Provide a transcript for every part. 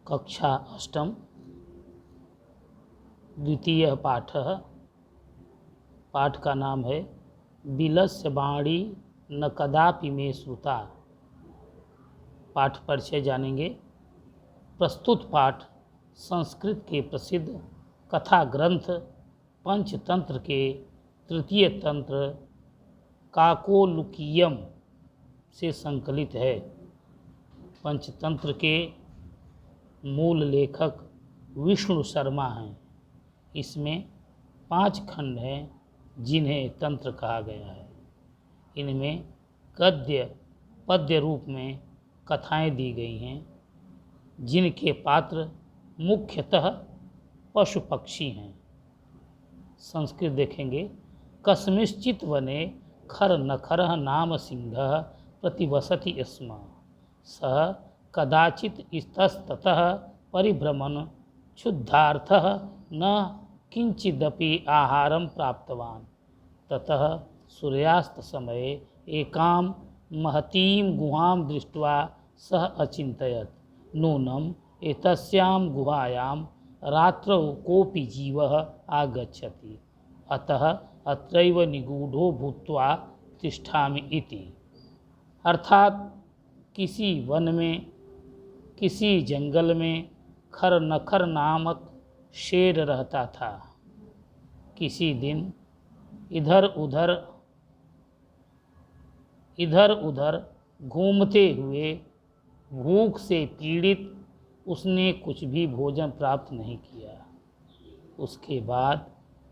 कक्षा अष्टम द्वितीय पाठः। पाठ का नाम है बिलस्य वाणी न कदापि मे श्रुता। पाठ परिचय जानेंगे। प्रस्तुत पाठ संस्कृत के प्रसिद्ध कथा ग्रंथ पंचतंत्र के तृतीय तंत्र काकोलुकीयम से संकलित है। पंचतंत्र के मूल लेखक विष्णु शर्मा हैं। इसमें 5 खंड हैं जिन्हें तंत्र कहा गया है। इनमें गद्य पद्य रूप में कथाएं दी गई हैं जिनके पात्र मुख्यतः पशु पक्षी हैं। संस्कृत देखेंगे। कस्मिंश्चित् वने खर नखरः नाम सिंहः प्रतिवसति स्म। सः कदाचित् इतस्ततः परिभ्रमन् क्षुद्धार्थः न किंचिदपि आहारं प्राप्तवान्। ततः सूर्यास्त समये एकां महतीं गुहां दृष्ट्वा सः अचिन्तयत् नूनम् एतस्यां गुहायां रात्रौ कोऽपि जीवः आगच्छति, अतः अत्रैव निगूढ़ो भूत्वा तिष्ठामि इति। अर्थात किसी वन में, किसी जंगल में खर नखर नामक शेर रहता था। किसी दिन इधर उधर घूमते हुए भूख से पीड़ित उसने कुछ भी भोजन प्राप्त नहीं किया। उसके बाद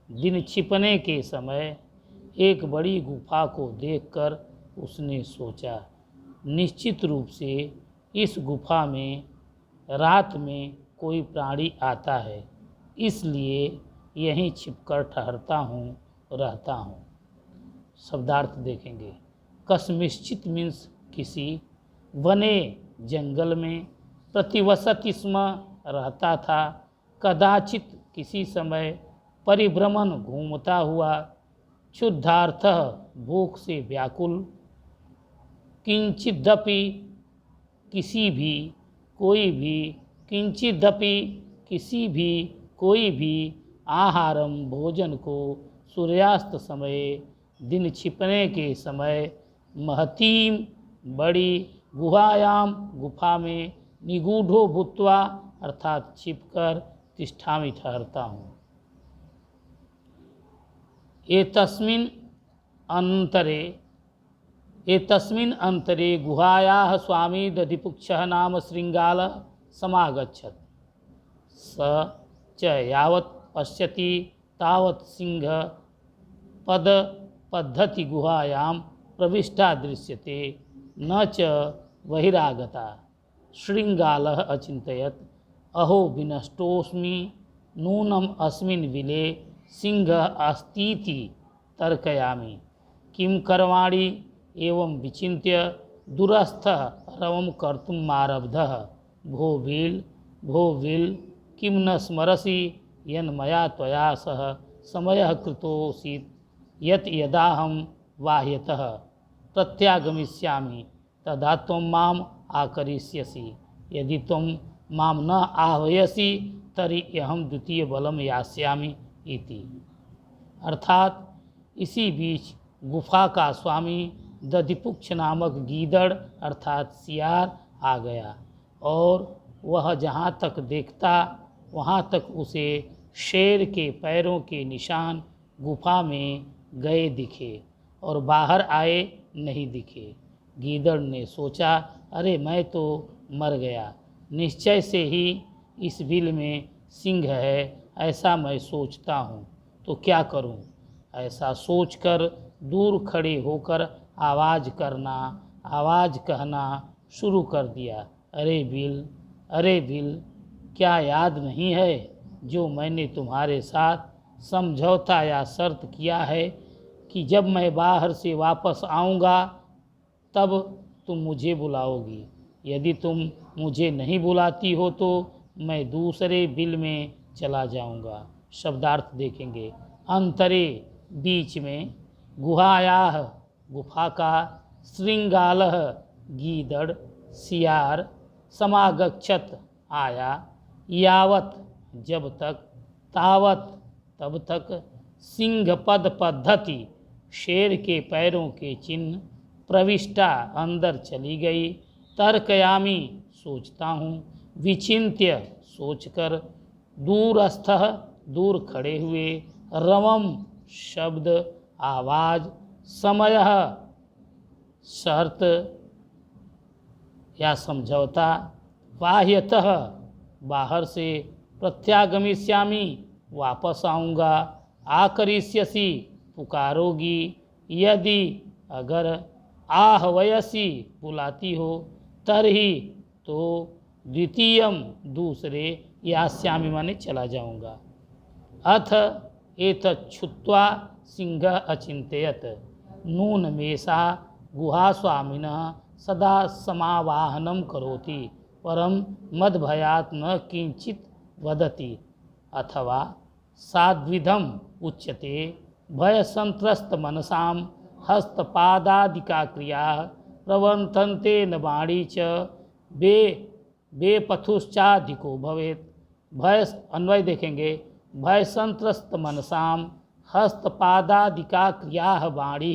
दिन छिपने के समय एक बड़ी गुफा को देखकर उसने सोचा, निश्चित रूप से इस गुफा में रात में कोई प्राणी आता है, इसलिए यहीं छिपकर ठहरता हूँ, रहता हूँ। शब्दार्थ देखेंगे। कस्मिंश्चित् मीन्स किसी, वने जंगल में, प्रतिवसति स्म रहता था, कदाचित किसी समय, परिभ्रमण घूमता हुआ, क्षुद्धार्थः भूख से व्याकुल, किंचिदपि किसी भी, कोई भी, किंचिदपि किसी भी, कोई भी, आहारम भोजन को, सूर्यास्त समय दिन छिपने के समय, महतीम बड़ी, गुहायाम गुफा में, निगूढ़ो भूत्वा अर्थात छिपकर, तिष्ठामि ठहरता हूँ। एतस्मिन् अंतरे गुहायाः स्वामी दधिपुक्षः नाम श्रृंगालः समागच्छत्। स च यावत् पश्यति तावत् सिंहः पद्धति गुहायां प्रविष्टा दृश्यते, न च बहिरागता। श्रृंगालः अचिन्तयत्, अहो विनष्टोऽस्मि, नूनम् अस्मिन् विले सिंहः अस्तीति तर्कयामि। किं करवाणि एवं विचिन्त्य दूरस्थः रवं कर्तुम् आरब्धः। भो विल् किं न स्मरसि यन्मया त्वया सह समयः कृतोऽसीत्, यत् यदाहं बाह्यतः प्रत्यागमिष्यामि तदा त्वं माम् आकरिष्यसि। यदि त्वं मां न आह्वयसि तर्हि अहं द्वितीय बलं यास्यामि इति। अर्थात इसी बीच गुफा का स्वामी दधिपुक्ष नामक गीदड़ अर्थात सियार आ गया और वह जहाँ तक देखता वहाँ तक उसे शेर के पैरों के निशान गुफा में गए दिखे और बाहर आए नहीं दिखे। गीदड़ ने सोचा, अरे मैं तो मर गया, निश्चय से ही इस बिल में सिंह है, ऐसा मैं सोचता हूँ, तो क्या करूँ। ऐसा सोचकर दूर खड़े होकर आवाज़ कहना शुरू कर दिया, अरे बिल, क्या याद नहीं है जो मैंने तुम्हारे साथ समझौता या शर्त किया है कि जब मैं बाहर से वापस आऊँगा तब तुम मुझे बुलाओगी। यदि तुम मुझे नहीं बुलाती हो तो मैं दूसरे बिल में चला जाऊँगा। शब्दार्थ देखेंगे। अंतरे बीच में, गुहायाः गुफा का, श्रृंगालः गीदड़ सियार, समागच्छत् आया, यावत जब तक, तावत तब तक, सिंह पद पद्धति शेर के पैरों के चिन्ह, प्रविष्टा अंदर चली गई, तर्कयामी सोचता हूँ, विचिन्त्य सोचकर, दूरस्थः दूर खड़े हुए, रवम शब्द आवाज, समयः शर्त या समझौता, बाह्यतः बाहर से, प्रत्यागमिष्यामि वापस आऊँगा, आकरिष्यसि पुकारोगी, यदि अगर, आहवयसी बुलाती हो, तरही तो, द्वितीयम दूसरे, यास्यामि माने चला जाऊँगा। अथ एतच्छ्रुत्वा सिंहः अचिन्तयत्, नूनमेषा गुहास्वामिनः सदा समावाहनं करोति, परं मद्भयात् न किञ्चित् वदति, अथवा साद्विधम् उच्यते, भयसंत्रस्तमनसां हस्तपादादिका क्रियाः प्रवर्तन्ते न वाणी च बेपथुश्चाधिको भवेत्। भय अन्वय देखेंगे, भय संत्रस्त मनसाम हस्तपादादिका क्रियाः वाणी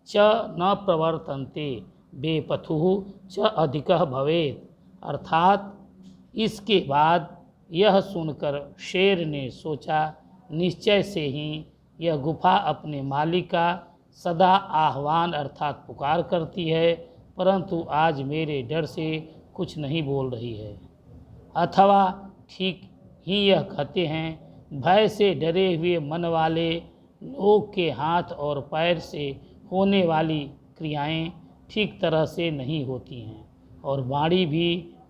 च न प्रवर्तन्ते बेपथु च अधिकः भवेत्। अर्थात इसके बाद यह सुनकर शेर ने सोचा, निश्चय से ही यह गुफा अपने मालिक का सदा आह्वान अर्थात पुकार करती है, परंतु आज मेरे डर से कुछ नहीं बोल रही है। अथवा ठीक ही यह कहते हैं, भय से डरे हुए मन वाले लोग के हाथ और पैर से होने वाली क्रियाएं ठीक तरह से नहीं होती हैं और वाणी भी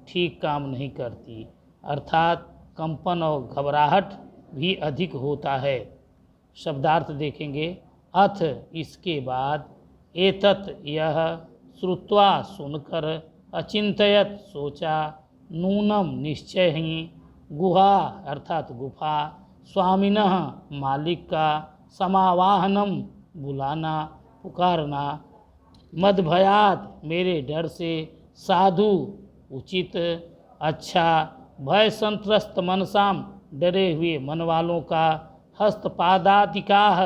ठीक काम नहीं करती, अर्थात कंपन और घबराहट भी अधिक होता है। शब्दार्थ देखेंगे, अथ इसके बाद, एतत् यह, श्रुत्वा सुनकर, अचिंतयत सोचा, नूनम निश्चय ही, गुहा अर्थात गुफा, स्वामिनः मालिक का, समावाहनम बुलाना पुकारना, मद्भयात मेरे डर से, साधु उचित अच्छा, भय संत्रस्त मनसाम डरे हुए मन वालों का, हस्तपादादिकाः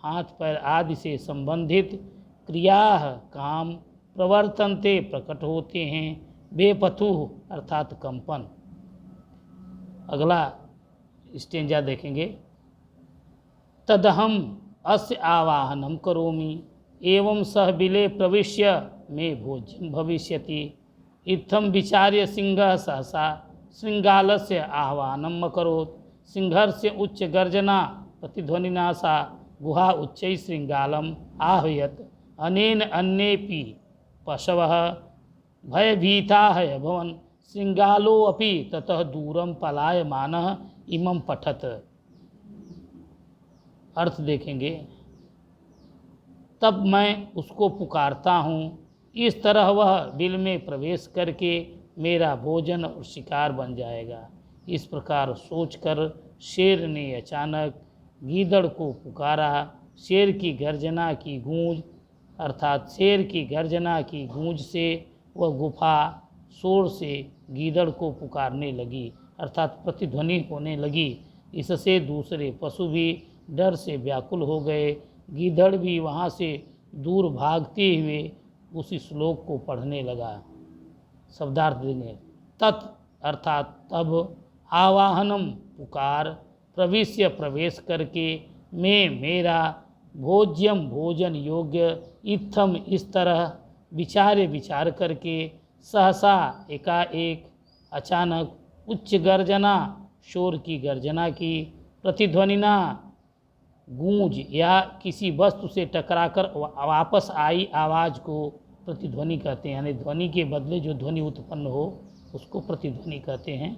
हाथ पैर आदि से संबंधित, क्रियाः काम, प्रवर्तन्ते प्रकट होते हैं, बेपथु अर्थात कंपन। अगला स्टेंजा देखेंगे, तदहम अस्य आवाहनम करोमि, एवं सह बिले प्रविश्य में भोज्यं भविष्यति, इत्थं विचार्य सिंहः सहसा श्रृंगालस्य आह्वानम् अकरोत्, सिंहस्य उच्च गर्जना प्रतिध्वनिना सा गुहा उच्चैः श्रृंगालम् आह्वयत्, अनेन अन्येऽपि पशवः भयभीताः अभवन्, श्रृंगालोऽपि ततः दूरं पलायमानः इमं पठत्। अर्थ देखेंगे, तब मैं उसको पुकारता हूँ, इस तरह वह बिल में प्रवेश करके मेरा भोजन और शिकार बन जाएगा। इस प्रकार सोचकर शेर ने अचानक गीदड़ को पुकारा। शेर की गर्जना की गूंज अर्थात शेर की गर्जना की गूंज से वह गुफा शोर से गीदड़ को पुकारने लगी अर्थात प्रतिध्वनि होने लगी। इससे दूसरे पशु भी डर से व्याकुल हो गए। गीदड़ भी वहाँ से दूर भागते हुए उसी श्लोक को पढ़ने लगा। शब्दार्थ देंगे, तत् अर्थात तब, आवाहनम पुकार, प्रविश्य प्रवेश करके, मैं मेरा, भोज्यम भोजन योग्य, इत्थम इस तरह, विचार करके, सहसा एकाएक, अचानक, उच्च गर्जना शोर की गर्जना की, प्रतिध्वनिना गूंज या किसी वस्तु से टकराकर वापस आई आवाज़ को प्रतिध्वनि कहते हैं, यानी ध्वनि के बदले जो ध्वनि उत्पन्न हो उसको प्रतिध्वनि कहते हैं।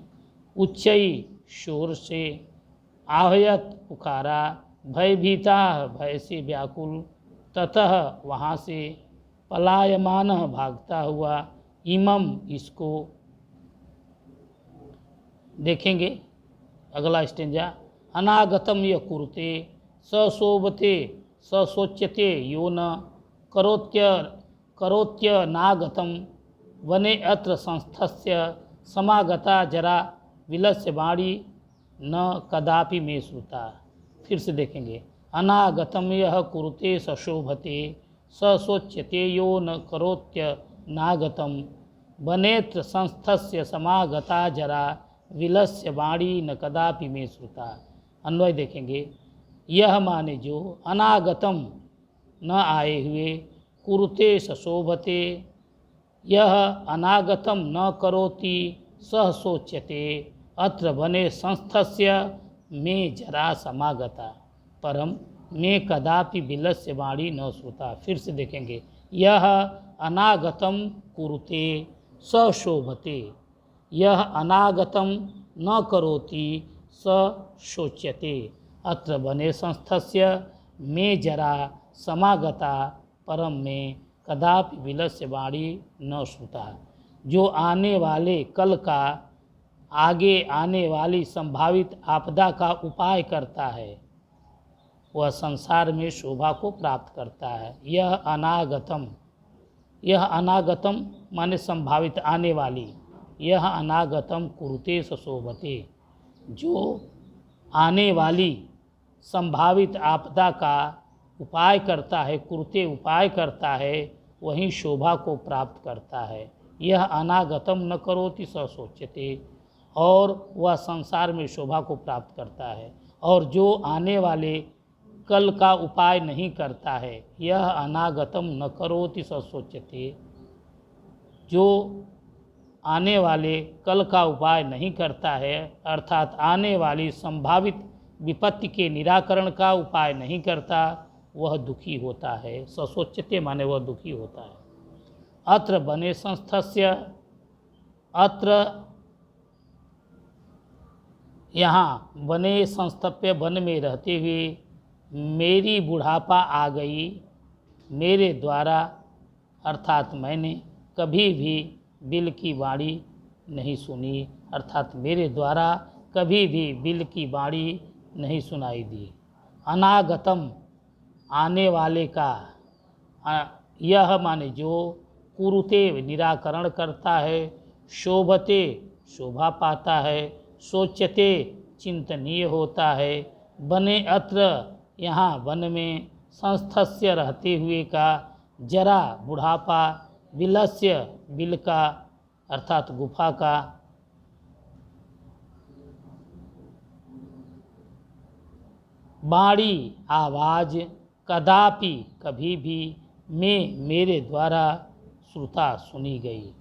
उच्चई शोर से, आहयत पुकारा, भयभीता भय से व्याकुल, ततः वहाँ से, पलायमान भागता हुआ, इमम इसको। देखेंगे अगला स्टेंजा, अनागतम य कुरुते सशोभते सशोच्यते यो न करोत्य नागतम वने अत्र संस्थस्य समागता जरा विलस्य वाणी न कदापि मे श्रुता। फिर से देखेंगे, अनागतम यह कुरुते सशोभते स सोच्यते यो न करोत्य नागतम वनेत्र संस्थस्य समागता जरा विलस्य वाणी न कदापि मे श्रुता। अन्वय देखेंगे, यह माने जो अनागतम न आए हुए, कुरुते सशोभते, यह अनागतम न करोति, सह सोच्यते, अत्र वने संस्थस्य मे जरा समागता परम मे कदापि विलस्य वाणी न श्रुता। फिर से देखेंगे, यह अनागतम कुरुते सशोभते, यह अनागतम न करोति स शोच्यते, अत्र वने संस्थस्य मे जरा समागता परम में कदापि विलस्य वाणी न श्रुता। जो आने वाले कल का, आगे आने वाली संभावित आपदा का उपाय करता है, वह संसार में शोभा को प्राप्त करता है। यह अनागतम माने संभावित आने वाली, यह अनागतम कुरुते सशोभते, जो आने वाली संभावित आपदा का उपाय करता है, कुरुते उपाय करता है, वही शोभा को प्राप्त करता है। यह अनागतम न करोति स सोच्यते, और वह संसार में शोभा को प्राप्त करता है। और जो आने वाले कल का उपाय नहीं करता है, यह अनागतम न करोति स सोच्यते, जो आने वाले कल का उपाय नहीं करता है, अर्थात आने वाली संभावित विपत्ति के निराकरण का उपाय नहीं करता, वह दुखी होता है। ससोच्यते माने वह दुखी होता है। अत्र वने संस्थस्य, अत्र यहाँ वने संस्थप्य वन में रहते हुए, मेरी बुढ़ापा आ गई, मेरे द्वारा अर्थात मैंने कभी भी बिल की वाणी नहीं सुनी, अर्थात मेरे द्वारा कभी भी बिल की वाणी नहीं सुनाई दी। अनागतम आने वाले का, यह माने जो कुरुते निराकरण करता है, शोभते शोभा पाता है, सोच्यते चिंतनीय होता है, बने अत्र यहाँ वन में, संस्थस्य रहते हुए का, जरा बुढ़ापा, विलस्य बिल का अर्थात गुफा का, वाणी आवाज, कदापि कभी भी, में मेरे द्वारा श्रुता सुनी गई।